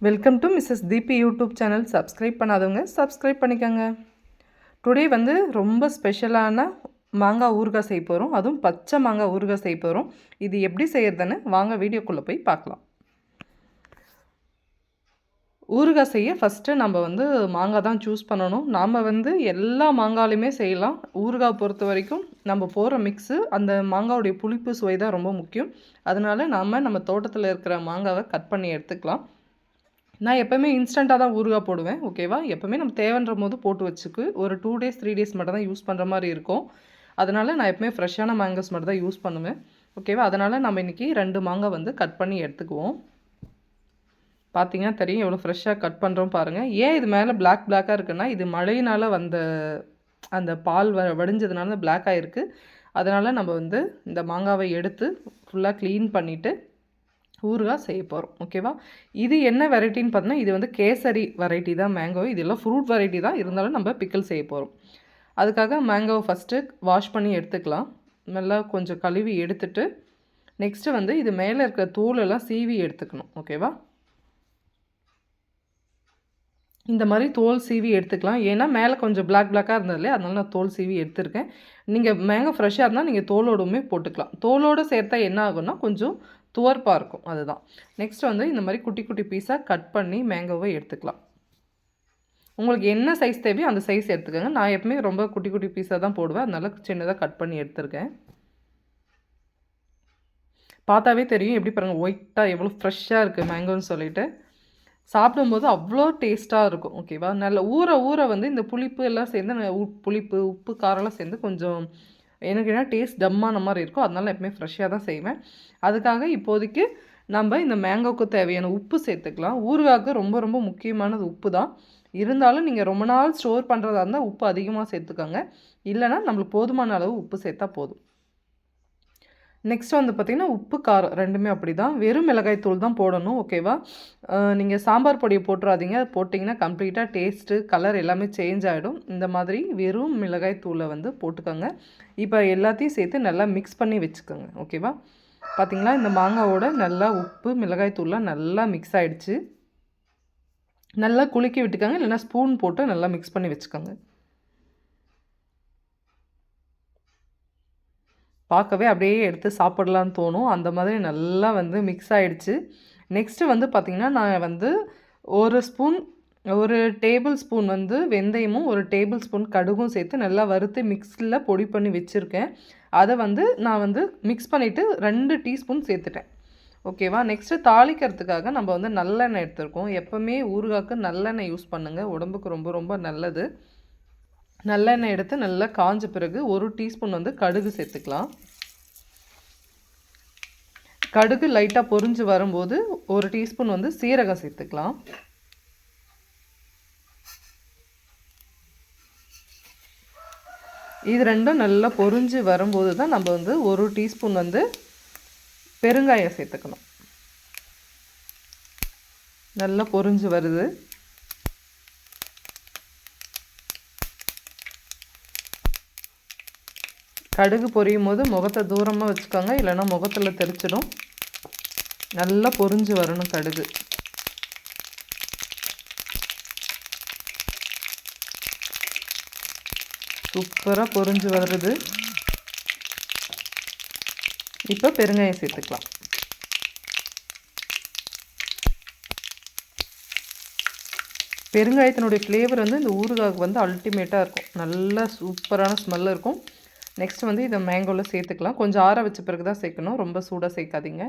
Welcome to Mrs Deepi YouTube channel. Subscribe பண்ணாதவங்க subscribe பண்ணிக்கோங்க. Today வந்து ரொம்ப ஸ்பெஷலான மாங்காய் ஊறுகாய் செய்ய போகிறோம். அதுவும் பச்சை மாங்காய் ஊறுகாய் செய்ய போகிறோம். இது எப்படி செய்யறதுன்னு வாங்க வீடியோக்குள்ளே போய் பார்க்கலாம். ஊறுகாய் செய்ய ஃபஸ்ட்டு நம்ம வந்து மாங்காய் தான் சூஸ் பண்ணணும். நாம் வந்து எல்லா மாங்காயிலுமே செய்யலாம். ஊறுகாய் பொறுத்த வரைக்கும் நம்ம போகிற மிக்ஸு அந்த மாங்காவுடைய புளிப்பு சுவை தான் ரொம்ப முக்கியம். அதனால் நம்ம தோட்டத்தில் இருக்கிற மாங்காவை கட் பண்ணி எடுத்துக்கலாம். நான் எப்போவுமே இன்ஸ்டண்ட்டாக தான் ஊறுகாய் போடுவேன். ஓகேவா? எப்போவுமே நம்ம தேவைன்ற போது போட்டு வச்சுக்கு ஒரு 2 டேஸ் 3 டேஸ் மட்டும் தான் யூஸ் பண்ணுற மாதிரி இருக்கும். அதனால் நான் எப்போவுமே ஃப்ரெஷ்ஷான மேங்கோஸ் மட்டும் தான் யூஸ் பண்ணுவேன். ஓகேவா? அதனால் நம்ம இன்றைக்கி 2 மாங்காய் வந்து கட் பண்ணி எடுத்துக்குவோம். பார்த்தீங்கன்னா தெரியும் எவ்வளோ ஃப்ரெஷ்ஷாக கட் பண்ணுறோம் பாருங்கள். ஏன் இது மேலே பிளாக்காக இருக்குன்னா, இது மழையினால் வந்த அந்த பால் வடிஞ்சதுனால பிளாக் ஆகிருக்கு. அதனால் நம்ம வந்து இந்த மாங்காவை எடுத்து ஃபுல்லாக க்ளீன் பண்ணிவிட்டு ஊறுகாய் செய்ய போகிறோம். ஓகேவா? இது என்ன வெரைட்டின்னு பார்த்தோன்னா, இது வந்து கேசரி வெரைட்டி தான் மேங்கோ. இதெல்லாம் ஃப்ரூட் வெரைட்டி தான், இருந்தாலும் நம்ம பிக்கிள் செய்ய போகிறோம். அதுக்காக மேங்கோவை ஃபஸ்ட்டு வாஷ் பண்ணி எடுத்துக்கலாம். நல்லா கொஞ்சம் கழுவி எடுத்துட்டு நெக்ஸ்ட்டு வந்து இது மேலே இருக்கிற தோலெல்லாம் சீவி எடுத்துக்கணும். ஓகேவா? இந்த மாதிரி தோல் சீவி எடுத்துக்கலாம். ஏன்னா மேலே கொஞ்சம் பிளாக்காக இருந்ததுலே, அதனால நான் தோல் சீவி எடுத்துருக்கேன். நீங்கள் மேங்கோ ஃப்ரெஷ்ஷாக இருந்தால் நீங்கள் தோலோடுமே போட்டுக்கலாம். தோலோடு சேர்த்தா என்ன ஆகும்னா கொஞ்சம் துவர்ப்பாக இருக்கும். அதுதான். நெக்ஸ்ட் வந்து இந்த மாதிரி குட்டி குட்டி பீஸாக கட் பண்ணி மேங்கோவை எடுத்துக்கலாம். உங்களுக்கு என்ன சைஸ் தேவையோ அந்த சைஸ் எடுத்துக்கோங்க. நான் எப்பவுமே ரொம்ப குட்டி குட்டி பீஸாக தான் போடுவேன். அதனால சின்னதாக கட் பண்ணி எடுத்துருக்கேன். பார்த்தாவே தெரியும் எப்படி பாருங்கள், ஒயிட்டாக எவ்வளோ ஃப்ரெஷ்ஷாக இருக்குது மேங்கோன்னு சொல்லிட்டு. சாப்பிடும்போது அவ்வளோ டேஸ்ட்டாக இருக்கும். ஓகேவா? நல்ல ஊற வந்து இந்த புளிப்பு எல்லாம் சேர்ந்து புளிப்பு உப்பு காரம்லாம் சேர்ந்து கொஞ்சம் எனக்கு என்ன டேஸ்ட் டம்மான மாதிரி இருக்கும். அதனால எப்பவுமே ஃப்ரெஷ்ஷாக தான் செய்வேன். அதுக்காக இப்போதைக்கு நம்ம இந்த மேங்கோவுக்கு தேவையான உப்பு சேர்த்துக்கலாம். ஊறுகாய்க்கு ரொம்ப ரொம்ப முக்கியமானது உப்பு தான். இருந்தாலும் நீங்கள் ரொம்ப நாள் ஸ்டோர் பண்ணுறதா இருந்தால் உப்பு அதிகமாக சேர்த்துக்கோங்க. இல்லைனா நம்மளுக்கு போதுமான அளவு உப்பு சேர்த்தா போதும். நெக்ஸ்ட் வந்து பார்த்திங்கன்னா உப்பு காரம் ரெண்டுமே அப்படி தான். வெறும் மிளகாய் தூள் தான் போடணும். ஓகேவா? நீங்கள் சாம்பார் பொடியை போட்டுறாதீங்க. போட்டிங்கன்னா கம்ப்ளீட்டாக டேஸ்ட்டு கலர் எல்லாமே சேஞ்ச் ஆகிடும். இந்த மாதிரி வெறும் மிளகாய் தூளை வந்து போட்டுக்கோங்க. இப்போ எல்லாத்தையும் சேர்த்து நல்லா மிக்ஸ் பண்ணி வச்சுக்கோங்க. ஓகேவா? பார்த்திங்களா, இந்த மாங்காவோட நல்லா உப்பு மிளகாய் தூள்லாம் நல்லா மிக்ஸ் ஆகிடுச்சு. நல்லா குலுக்கி விட்டுக்கோங்க. இல்லைனா ஸ்பூன் போட்டு நல்லா மிக்ஸ் பண்ணி வச்சுக்கோங்க. பார்க்கவே அப்படியே எடுத்து சாப்பிடலான்னு தோணும். அந்த மாதிரி நல்லா வந்து மிக்ஸ் ஆகிடுச்சு. நெக்ஸ்ட்டு வந்து பார்த்திங்கன்னா, நான் வந்து ஒரு டேபிள் ஸ்பூன் வந்து வெந்தயமும் 1 டேபிள் ஸ்பூன் கடுகும் சேர்த்து நல்லா வறுத்து மிக்ஸியில் பொடி பண்ணி வச்சுருக்கேன். அதை வந்து நான் வந்து மிக்ஸ் பண்ணிவிட்டு 2 டீஸ்பூன் சேர்த்துட்டேன். ஓகேவா? நெக்ஸ்ட்டு தாளிக்கிறதுக்காக நம்ம வந்து நல்லெண்ணெய் எடுத்துருக்கோம். எப்போவுமே ஊறுகாய்க்கு நல்லெண்ணெய் யூஸ் பண்ணுங்கள். உடம்புக்கு ரொம்ப ரொம்ப நல்லது. நல்லெண்ணெய் எடுத்து நல்லா காஞ்ச பிறகு 1 டீஸ்பூன் வந்து கடுகு சேர்த்துக்கலாம். கடுகு லைட்டாக பொரிஞ்சு வரும்போது 1 டீஸ்பூன் வந்து சீரகம் சேர்த்துக்கலாம். இது ரெண்டும் நல்லா பொரிஞ்சு வரும்போது தான் நம்ம வந்து 1 டீஸ்பூன் வந்து பெருங்காயம் சேர்த்துக்கணும். நல்லா பொரிஞ்சு வருது. கடுகு பொரியும் போது முகத்தை தூரமாக வச்சுக்கோங்க, இல்லைன்னா முகத்தில் தெரிச்சிடும். நல்லா பொரிஞ்சு வரணும் கடுகு. சூப்பராக பொரிஞ்சு வருது. இப்போ பெருங்காயம் சேர்த்துக்கலாம். பெருங்காயத்தினுடைய ஃப்ளேவர் வந்து இந்த ஊறுகாய்க்கு வந்து அல்டிமேட்டாக இருக்கும். நல்ல சூப்பரான ஸ்மெல் இருக்கும். நெக்ஸ்ட் வந்து இதை மேங்கோவில் சேர்த்துக்கலாம். கொஞ்சம் ஆற வச்ச பிறகு தான் சேர்க்கணும். ரொம்ப சூடாக சேர்க்காதீங்க.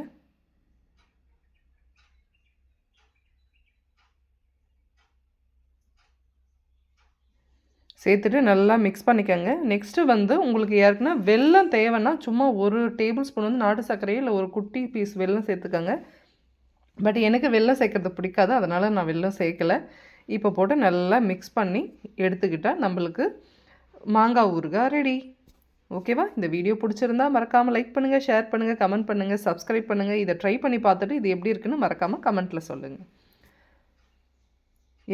சேர்த்துட்டு நல்லா மிக்ஸ் பண்ணிக்கோங்க. நெக்ஸ்ட்டு வந்து உங்களுக்கு ஏற்கனவே வெல்லம் தேவைன்னா சும்மா 1 டேபிள் ஸ்பூன் வந்து நாட்டு சர்க்கரையை இல்லை ஒரு குட்டி பீஸ் வெல்லம் சேர்த்துக்கோங்க. பட் எனக்கு வெல்லம் சேர்க்கறது பிடிக்காது, அதனால் நான் வெல்லம் சேர்க்கலை. இப்போ போட்டு நல்லா மிக்ஸ் பண்ணி எடுத்துக்கிட்டால் நம்மளுக்கு மாங்காய் ஊறுகாய் ரெடி. ஓகேவா? இந்த வீடியோ பிடிச்சிருந்தா மறக்காமல் லைக் பண்ணுங்கள், ஷேர் பண்ணுங்கள், கமெண்ட் பண்ணுங்கள், சப்ஸ்கிரைப் பண்ணுங்கள். இதை ட்ரை பண்ணி பார்த்துட்டு இது எப்படி இருக்குன்னு மறக்காமல் கமெண்ட்டில் சொல்லுங்கள்.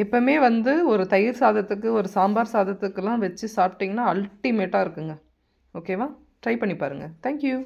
எப்போவுமே வந்து ஒரு தயிர் சாதத்துக்கு ஒரு சாம்பார் சாதத்துக்கெல்லாம் வச்சு சாப்பிட்டிங்கன்னா அல்டிமேட்டாக இருக்குங்க. ஓகேவா? ட்ரை பண்ணி பாருங்கள். தேங்க்யூ.